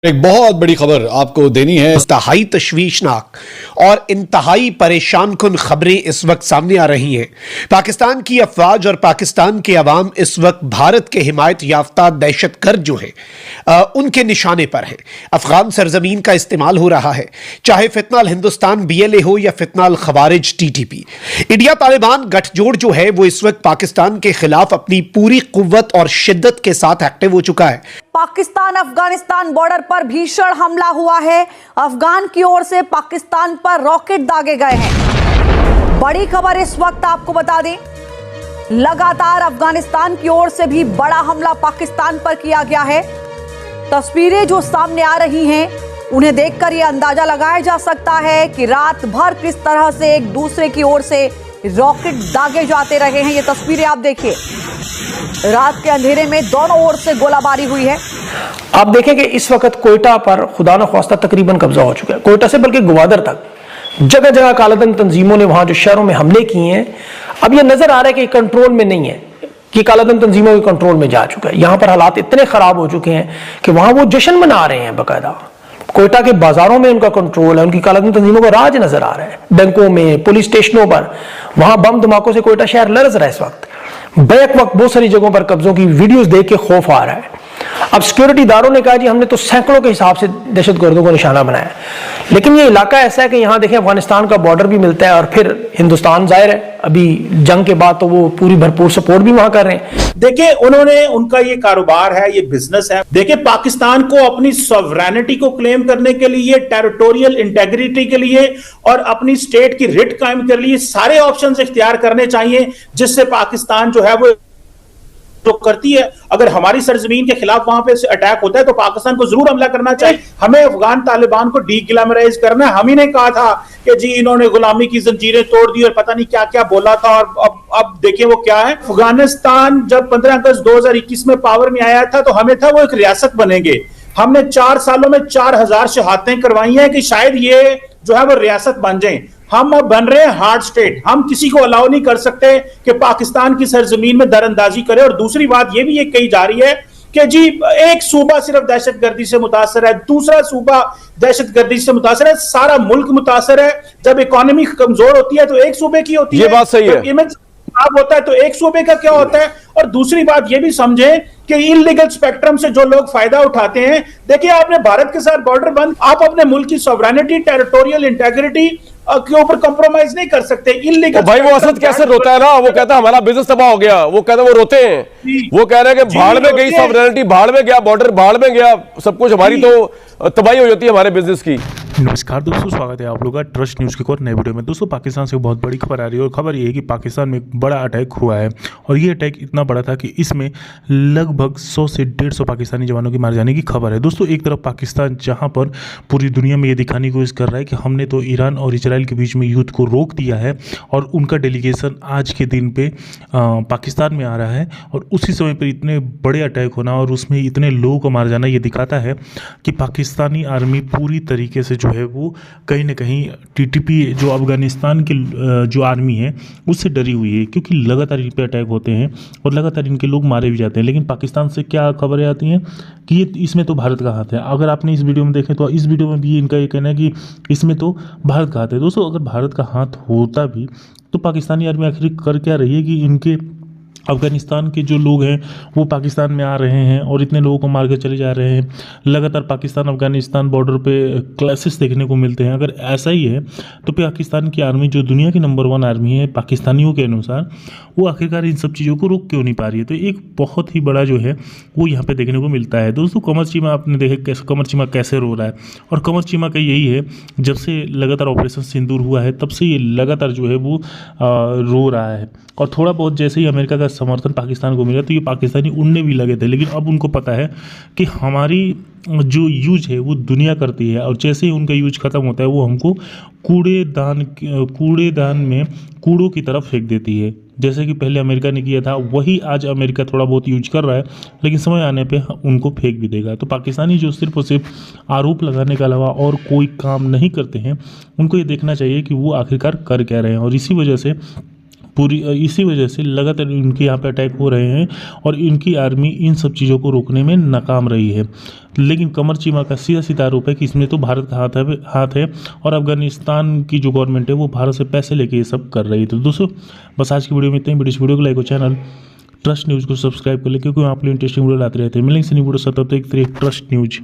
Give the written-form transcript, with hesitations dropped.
एक बहुत बड़ी खबर आपको देनी है। इंतहाई तशवीशनाक और इंतहाई परेशान कुन खबरें इस वक्त सामने आ रही हैं। पाकिस्तान की अफवाज और पाकिस्तान के अवाम इस वक्त भारत के हिमायत याफ्ता दहशतगर्द जो है उनके निशाने पर हैं। अफगान सरजमीन का इस्तेमाल हो रहा है, चाहे फितनाल हिंदुस्तान BLA हो या फितनाल खवारिज TTP। इंडिया तालिबान गठजोड़ जो है वो इस वक्त पाकिस्तान के खिलाफ अपनी पूरी कुव्वत और शिद्दत के साथ एक्टिव हो चुका है। पाकिस्तान अफगानिस्तान बॉर्डर पर भीषण हमला हुआ है। अफगान की ओर से पाकिस्तान पर रॉकेट दागे गए हैं। बड़ी खबर इस वक्त आपको बता दें, लगातार अफगानिस्तान की ओर से भी बड़ा हमला पाकिस्तान पर किया गया है। तस्वीरें जो सामने आ रही हैं उन्हें देखकर यह अंदाजा लगाया जा सकता है कि रात भर किस तरह से एक दूसरे की ओर से रॉकेट दागे जाते रहे हैं। ये तस्वीरें आप देखिए, रात के अंधेरे में दोनों ओर से गोलाबारी हुई है। आप देखें कि इस वक्त कोयटा पर खुदा न ख्वास्ता तकरीबन कब्जा हो चुका है। कोयटा से बल्कि ग्वादर तक जगह जगह कालादंग तंजीमों ने वहां जो शहरों में हमले किए हैं, अब यह नजर आ रहा है कि कंट्रोल में नहीं है, कि कालादंग तंजीमों के कंट्रोल में जा चुका है। यहां पर हालात इतने खराब हो चुके हैं कि वहां वो जश्न मना रहे हैं बाकायदा। कोयटा के बाजारों में उनका कंट्रोल है, उनकी कालादंग तंजीमों का राज नजर आ रहा है। बैंकों में, पुलिस स्टेशनों पर, वहां बम धमाकों से कोयटा शहर लरज रहा है इस वक्त। बैक वक्त बहुत सारी जगहों पर कब्जों की वीडियोस देख के खौफ आ रहा है। अब सिक्योरिटी दारों ने कहा जी हमने तो सैकड़ों के हिसाब से दहशतगर्दों को निशाना बनाया, लेकिन ये इलाका ऐसा है कि यहाँ देखें अफगानिस्तान का बॉर्डर भी मिलता है और फिर हिंदुस्तान जाहिर है अभी जंग के बाद तो वो पूरी भरपूर सपोर्ट भी वहां कर रहे हैं। देखिए उनका ये कारोबार है, ये बिजनेस है। देखिए पाकिस्तान को अपनी सॉवरेनिटी को क्लेम करने के लिए, टेरिटोरियल इंटेग्रिटी के लिए और अपनी स्टेट की रिट कायम करने के लिए सारे ऑप्शंस इख्तियार करने चाहिए, जिससे पाकिस्तान जो है वो जो करती है। अगर हमारी सरजमीन के खिलाफ वहां पे अटैक होता है तो पाकिस्तान को जरूर हमला करना चाहिए। हमें अफगान तालिबान को डीग्लैमराइज करना है। हम ही ने कहा था कि जी इन्होंने गुलामी की जंजीरें तोड़ दी और पता नहीं क्या क्या बोला था, और अब देखिए वो क्या है। अफगानिस्तान जब 15 अगस्त 2021 में पावर में आया था तो हमें था वो एक रियासत बनेंगे। हमने 4 सालों में 4000 शहादतें करवाई हैं कि शायद ये जो है वो रियासत बन जाए। हम अब बन रहे हैं हार्ड स्टेट। हम किसी को अलाउ नहीं कर सकते कि पाकिस्तान की सरजमीन में दरअंदाजी करे। और दूसरी बात यह भी ये कही जा रही है कि जी एक सूबा सिर्फ दहशतगर्दी से मुतासर है, दूसरा सूबा दहशतगर्दी से मुतासर है, सारा मुल्क मुतासर है। जब इकोनॉमी कमजोर होती है तो एक सूबे की होती है, ये बात सही है। इमेज खराब होता है तो एक सूबे का क्या होता है। और दूसरी बात यह भी समझे कि इलीगल स्पेक्ट्रम से जो लोग फायदा उठाते हैं, देखिए आपने भारत के साथ बॉर्डर बंद, आप अपने मुल्क की सॉवरेनिटी, टेरिटोरियल इंटेग्रिटी के ऊपर कंप्रोमाइज नहीं कर सकते। इलीगल भाई वो असद कैसे रोता है ना, वो कहता है हमारा बिजनेस तबाह हो गया, वो कहता है वो रोते हैं, वो कह रहे हैं कि भाड़ में गई सॉवरेनिटी, भाड़ में गया बॉर्डर, भाड़ में गया सब कुछ, हमारी तो तबाही हो जाती है हमारे बिजनेस की। नमस्कार दोस्तों, स्वागत है आप लोगों का ट्रस्ट न्यूज़ के एक और नए वीडियो में। दोस्तों पाकिस्तान से बहुत बड़ी खबर आ रही है और खबर ये है कि पाकिस्तान में एक बड़ा अटैक हुआ है और ये अटैक इतना बड़ा था कि इसमें लगभग 100 से 150 पाकिस्तानी जवानों की मारे जाने की खबर है। दोस्तों एक तरफ पाकिस्तान जहां पर पूरी दुनिया में ये दिखाने की कोशिश कर रहा है कि हमने तो ईरान और इजराइल के बीच में युद्ध को रोक दिया है और उनका डेलीगेशन आज के दिन पे पाकिस्तान में आ रहा है, और उसी समय पर इतने बड़े अटैक होना और उसमें इतने लोगों को मार जाना ये दिखाता है कि पाकिस्तानी आर्मी पूरी तरीके से जो है वो कहीं ना कहीं TTP जो अफगानिस्तान की जो आर्मी है उससे डरी हुई है, क्योंकि लगातार इन पे अटैक होते हैं और लगातार इनके लोग मारे भी जाते हैं। लेकिन पाकिस्तान से क्या खबरें आती हैं कि ये इसमें तो भारत का हाथ है। अगर आपने इस वीडियो में देखें तो इस वीडियो में भी इनका ये कहना है कि इसमें तो भारत का हाथ है। दोस्तों अगर भारत का हाथ होता भी तो पाकिस्तानी आर्मी आखिर कर क्या रही है कि इनके अफगानिस्तान के जो लोग हैं वो पाकिस्तान में आ रहे हैं और इतने लोगों को मार के चले जा रहे हैं। लगातार पाकिस्तान अफगानिस्तान बॉर्डर पे क्लैशेस देखने को मिलते हैं। अगर ऐसा ही है तो पाकिस्तान की आर्मी जो दुनिया की नंबर 1 आर्मी है पाकिस्तानियों के अनुसार, वो आखिरकार इन सब चीज़ों को रोक क्यों नहीं पा रही है। तो एक बहुत ही बड़ा जो है वो यहाँ पर देखने को मिलता है। दोस्तों कमर चीमा आपने देखे कमर चीमा कैसे रो रहा है, और कमर चीमा का यही है जब से लगातार ऑपरेशन सिंदूर हुआ है तब से ये लगातार जो है वो रो रहा है। और थोड़ा बहुत जैसे ही अमेरिका का समर्थन पाकिस्तान को मिला तो ये पाकिस्तानी उड़ने भी लगे थे, लेकिन अब उनको पता है कि हमारी जो यूज है वो दुनिया करती है और जैसे ही उनका यूज ख़त्म होता है वो हमको कूड़ेदान में कूड़ों की तरफ फेंक देती है। जैसे कि पहले अमेरिका ने किया था वही आज अमेरिका थोड़ा बहुत यूज कर रहा है, लेकिन समय आने पे उनको फेंक भी देगा। तो पाकिस्तानी जो सिर्फ और सिर्फ आरोप लगाने के अलावा और कोई काम नहीं करते हैं, उनको ये देखना चाहिए कि वो आखिरकार कर क्या रहे हैं। और इसी वजह से पूरी इसी वजह से लगातार इनके यहाँ पे अटैक हो रहे हैं और इनकी आर्मी इन सब चीज़ों को रोकने में नाकाम रही है। लेकिन कमर चीमा का सीधा आरोप है कि इसमें तो भारत का हाथ है और अफगानिस्तान की जो गवर्नमेंट है वो भारत से पैसे लेके ये सब कर रही है। तो दोस्तों बस आज की वीडियो में इतना ही। वीडियो को लाइक और चैनल ट्रस्ट न्यूज़ को सब्सक्राइब कर ले, क्योंकि आप लोग इंटरेस्टिंग वीडियो लाते रहते हैं। मिलेंगे न्यू वीडियो, तब तक ट्रस्ट न्यूज़।